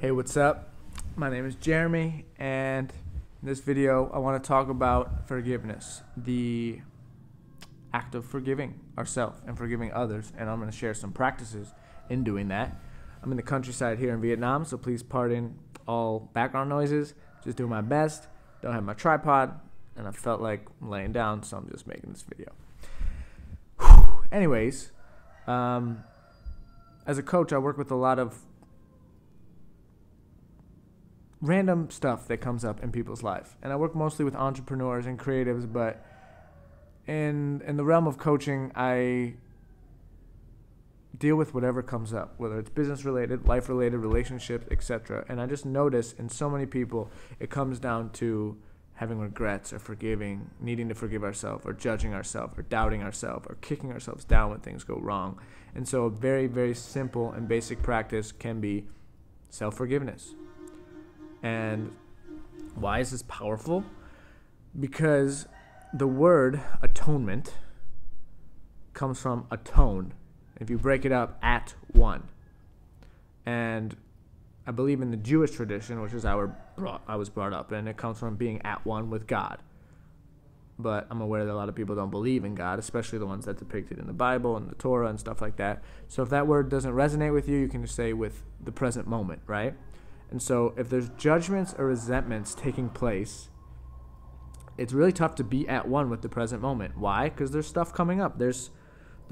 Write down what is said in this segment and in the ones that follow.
Hey, what's up? My name is Jeremy, and in this video I want to talk about forgiveness, the act of forgiving ourselves and forgiving others, and I'm going to share some practices in doing that. I'm in the countryside here in Vietnam, so please pardon all background noises. Just doing my best. Don't have my tripod, and I felt like laying down, so I'm just making this video. Anyways, as a coach, I work with a lot of random stuff that comes up in people's life, and I work mostly with entrepreneurs and creatives, but in the realm of coaching, I deal with whatever comes up, whether it's business related, life related, relationships, etc. And I just notice in so many people it comes down to having regrets or forgiving, needing to forgive ourselves, or judging ourselves, or doubting ourselves, or kicking ourselves down when things go wrong. And so a very, very simple and basic practice can be self-forgiveness. And why is this powerful? Because the word atonement comes from atone. If you break it up, at one. And I believe in the Jewish tradition, which is I was brought up in, it comes from being at one with God. But I'm aware that a lot of people don't believe in God, especially the ones that depicted in the Bible and the Torah and stuff like that. So if that word doesn't resonate with you, you can just say with the present moment, right? And so if there's judgments or resentments taking place, it's really tough to be at one with the present moment. Why? Because there's stuff coming up. There's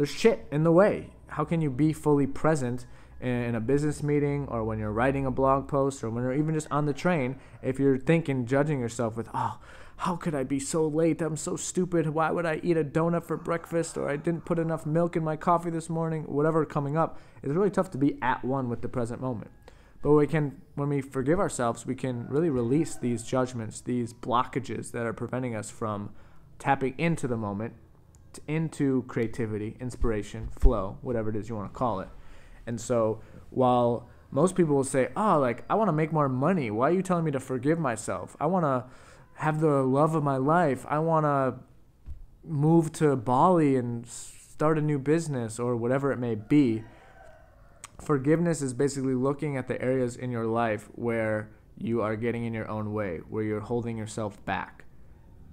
shit in the way. How can you be fully present in a business meeting, or when you're writing a blog post, or when you're even just on the train, if you're judging yourself with, oh, how could I be so late? I'm so stupid. Why would I eat a donut for breakfast? Or I didn't put enough milk in my coffee this morning. Whatever coming up, it's really tough to be at one with the present moment. But when we forgive ourselves, we can really release these judgments, these blockages that are preventing us from tapping into the moment, into creativity, inspiration, flow, whatever it is you want to call it. And so while most people will say, oh, like, I want to make more money. Why are you telling me to forgive myself? I want to have the love of my life. I want to move to Bali and start a new business, or whatever it may be. Forgiveness is basically looking at the areas in your life where you are getting in your own way, where you're holding yourself back,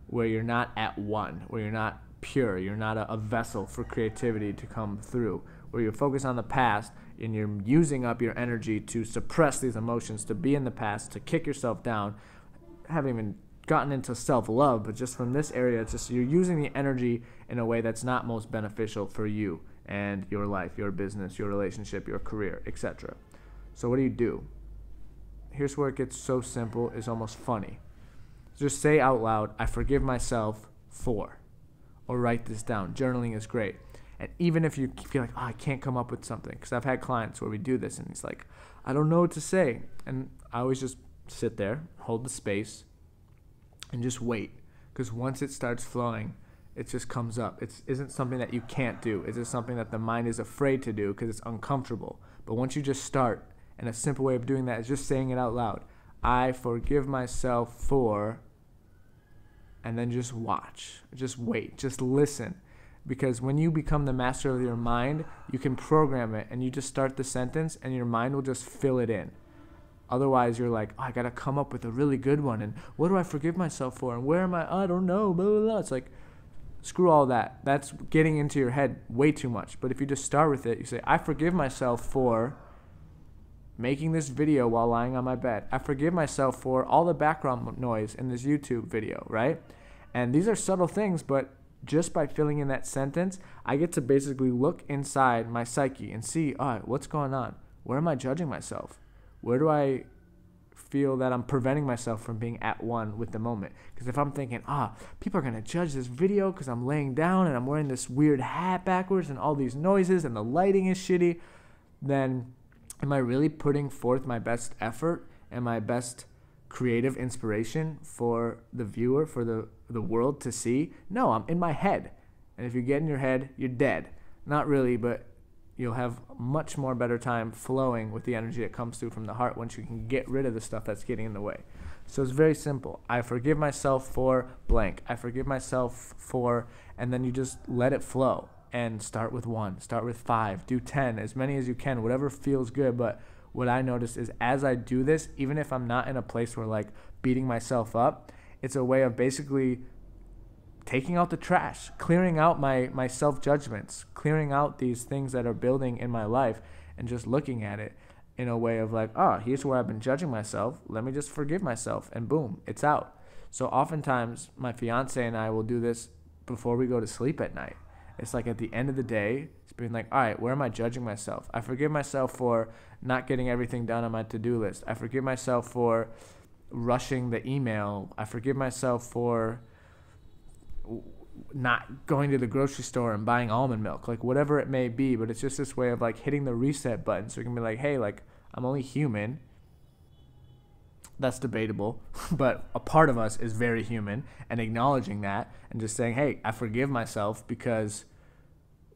where you're not at one, where you're not pure, you're not a vessel for creativity to come through, where you're focused on the past and you're using up your energy to suppress these emotions, to be in the past, to kick yourself down. I haven't even gotten into self-love, but just from this area, it's just you're using the energy in a way that's not most beneficial for you and your life, your business, your relationship, your career, etc. So what do? Here's where it gets so simple, it's almost funny. Just say out loud, I forgive myself for, or write this down. Journaling is great. And even if you feel like, oh, I can't come up with something, because I've had clients where we do this and he's like, I don't know what to say. And I always just sit there, hold the space, and just wait. Because once it starts flowing, it just comes up. It isn't something that you can't do. It's just something that the mind is afraid to do because it's uncomfortable. But once you just start, and a simple way of doing that is just saying it out loud. I forgive myself for, and then just watch. Just wait. Just listen. Because when you become the master of your mind, you can program it, and you just start the sentence, and your mind will just fill it in. Otherwise, you're like, oh, I got to come up with a really good one, and what do I forgive myself for, and where am I? I don't know, blah, blah, blah. It's like, screw all that. That's getting into your head way too much. But if you just start with it, you say, I forgive myself for making this video while lying on my bed. I forgive myself for all the background noise in this YouTube video, right? And these are subtle things, but just by filling in that sentence, I get to basically look inside my psyche and see, all right, what's going on? Where am I judging myself? Where do I feel that I'm preventing myself from being at one with the moment? Because if I'm thinking, people are going to judge this video because I'm laying down and I'm wearing this weird hat backwards and all these noises and the lighting is shitty, then am I really putting forth my best effort and my best creative inspiration for the viewer, for the world to see? No, I'm in my head. And if you get in your head, you're dead. Not really, but you'll have much more better time flowing with the energy that comes through from the heart once you can get rid of the stuff that's getting in the way. So it's very simple. I forgive myself for blank. I forgive myself for, and then you just let it flow and start with 1, start with 5, do 10, as many as you can, whatever feels good. But what I noticed is as I do this, even if I'm not in a place where like beating myself up, it's a way of basically taking out the trash, clearing out my self-judgments, clearing out these things that are building in my life, and just looking at it in a way of like, oh, here's where I've been judging myself. Let me just forgive myself, and boom, it's out. So oftentimes my fiance and I will do this before we go to sleep at night. It's like at the end of the day, it's being like, all right, where am I judging myself? I forgive myself for not getting everything done on my to-do list. I forgive myself for rushing the email. I forgive myself for not going to the grocery store and buying almond milk, like whatever it may be. But it's just this way of like hitting the reset button, so you can be like, hey, like I'm only human. That's debatable, but a part of us is very human, and acknowledging that and just saying, hey, I forgive myself, because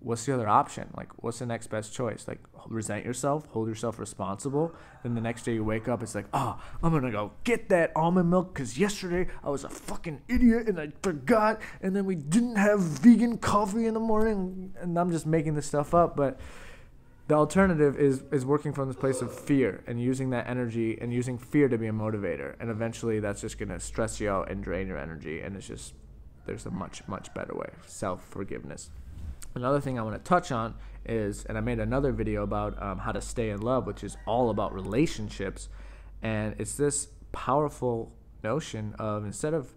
what's the other option? Like, what's the next best choice? Like, resent yourself, hold yourself responsible. Then the next day you wake up, it's like, oh, I'm going to go get that almond milk because yesterday I was a fucking idiot and I forgot. And then we didn't have vegan coffee in the morning. And I'm just making this stuff up. But the alternative is working from this place of fear and using that energy and using fear to be a motivator. And eventually that's just going to stress you out and drain your energy. And it's just, there's a much, much better way. Self-forgiveness. Another thing I want to touch on is, and I made another video about how to stay in love, which is all about relationships. And it's this powerful notion of, instead of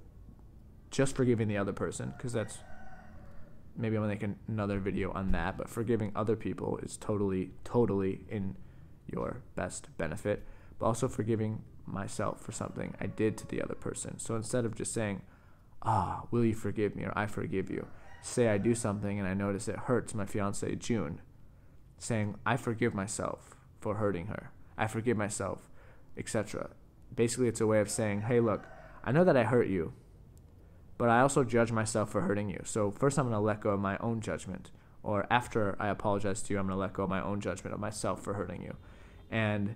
just forgiving the other person, because that's, maybe I'm going to make another video on that, but forgiving other people is totally, totally in your best benefit, but also forgiving myself for something I did to the other person. So instead of just saying, will you forgive me, or I forgive you, say I do something and I notice it hurts my fiance June, saying I forgive myself for hurting her, I forgive myself, etc. Basically, it's a way of saying, hey, look, I know that I hurt you, but I also judge myself for hurting you. So first I'm going to let go of my own judgment, or after I apologize to you, I'm going to let go of my own judgment of myself for hurting you. And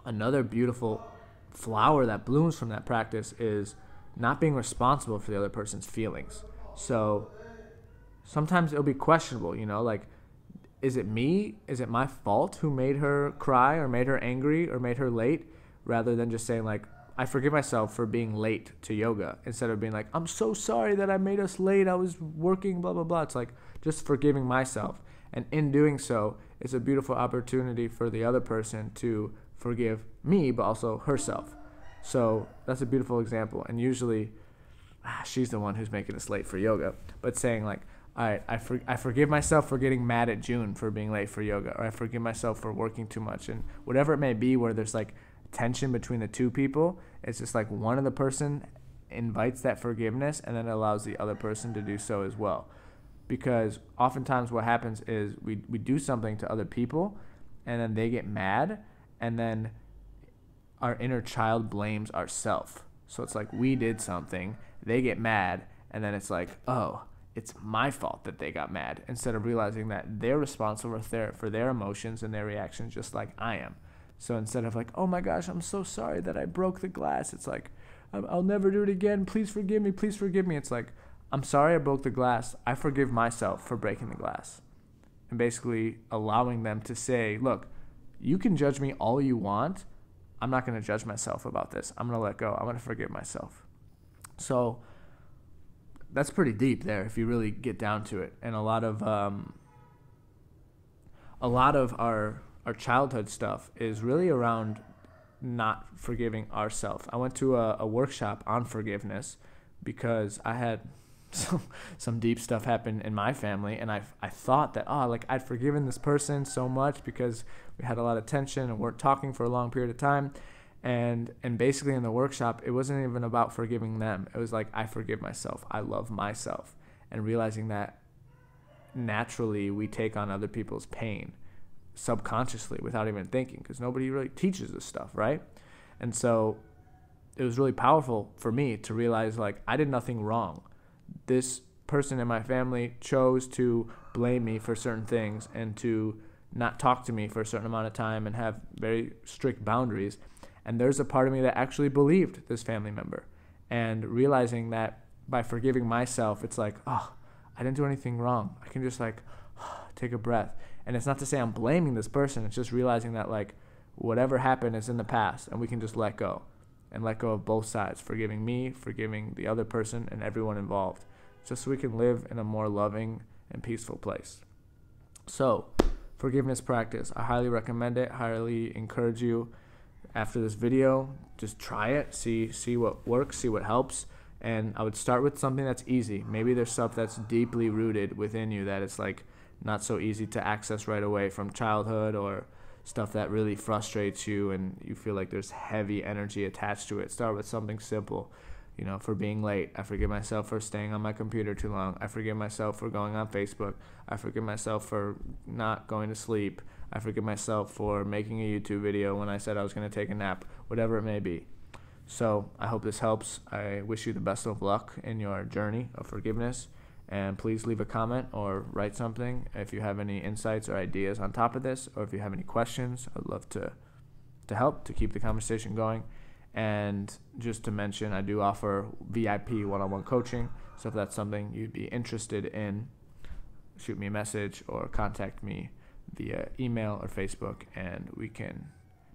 another beautiful flower that blooms from that practice is not being responsible for the other person's feelings. So sometimes it'll be questionable, like, is it me? Is it my fault who made her cry or made her angry or made her late? Rather than just saying like, I forgive myself for being late to yoga, instead of being like, I'm so sorry that I made us late. I was working, blah, blah, blah. It's like just forgiving myself. And in doing so, it's a beautiful opportunity for the other person to forgive me, but also herself. So that's a beautiful example. And usually she's the one who's making us late for yoga, but saying like, all right, I forgive myself for getting mad at June for being late for yoga, or I forgive myself for working too much, and whatever it may be where there's like tension between the two people, it's just like one of the person invites that forgiveness, and then it allows the other person to do so as well. Because oftentimes what happens is we do something to other people, and then they get mad, and then our inner child blames ourselves. So it's like we did something, they get mad, and then it's like, oh, it's my fault that they got mad, instead of realizing that they're responsible for their emotions and their reactions just like I am. So instead of like, oh my gosh, I'm so sorry that I broke the glass, it's like, I'll never do it again, please forgive me, please forgive me. It's like, I'm sorry I broke the glass, I forgive myself for breaking the glass. And basically allowing them to say, look, you can judge me all you want, I'm not going to judge myself about this. I'm going to let go. I'm going to forgive myself. So that's pretty deep there if you really get down to it. And a lot of our childhood stuff is really around not forgiving ourselves. I went to a workshop on forgiveness because I had some deep stuff happen in my family, and I thought that I'd forgiven this person so much because we had a lot of tension and weren't talking for a long period of time, and basically in the workshop it wasn't even about forgiving them. It was like, I forgive myself, I love myself, and realizing that naturally we take on other people's pain subconsciously without even thinking, because nobody really teaches this stuff, right? And so it was really powerful for me to realize like I did nothing wrong. This person in my family chose to blame me for certain things and to not talk to me for a certain amount of time and have very strict boundaries. And there's a part of me that actually believed this family member. And realizing that by forgiving myself, it's like, I didn't do anything wrong. I can just like take a breath. And it's not to say I'm blaming this person. It's just realizing that like whatever happened is in the past, and we can just let go. And let go of both sides, forgiving me, forgiving the other person, and everyone involved, just so we can live in a more loving and peaceful place. So, forgiveness practice. I highly recommend it, highly encourage you. After this video, just try it, see what works, see what helps. And I would start with something that's easy. Maybe there's stuff that's deeply rooted within you that it's like not so easy to access right away from childhood, or stuff that really frustrates you and you feel like there's heavy energy attached to it. Start with something simple. For being late, I forgive myself for staying on my computer too long. I forgive myself for going on Facebook. I forgive myself for not going to sleep. I forgive myself for making a YouTube video when I said I was going to take a nap, whatever it may be. So I hope this helps. I wish you the best of luck in your journey of forgiveness. And please leave a comment or write something if you have any insights or ideas on top of this, or if you have any questions. I'd love to help, to keep the conversation going. And just to mention, I do offer VIP one-on-one coaching. So if that's something you'd be interested in, shoot me a message or contact me via email or Facebook, and we can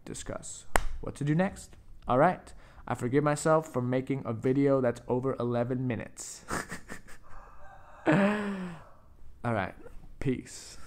discuss what to do next. All right. I forgive myself for making a video that's over 11 minutes. All right. Peace.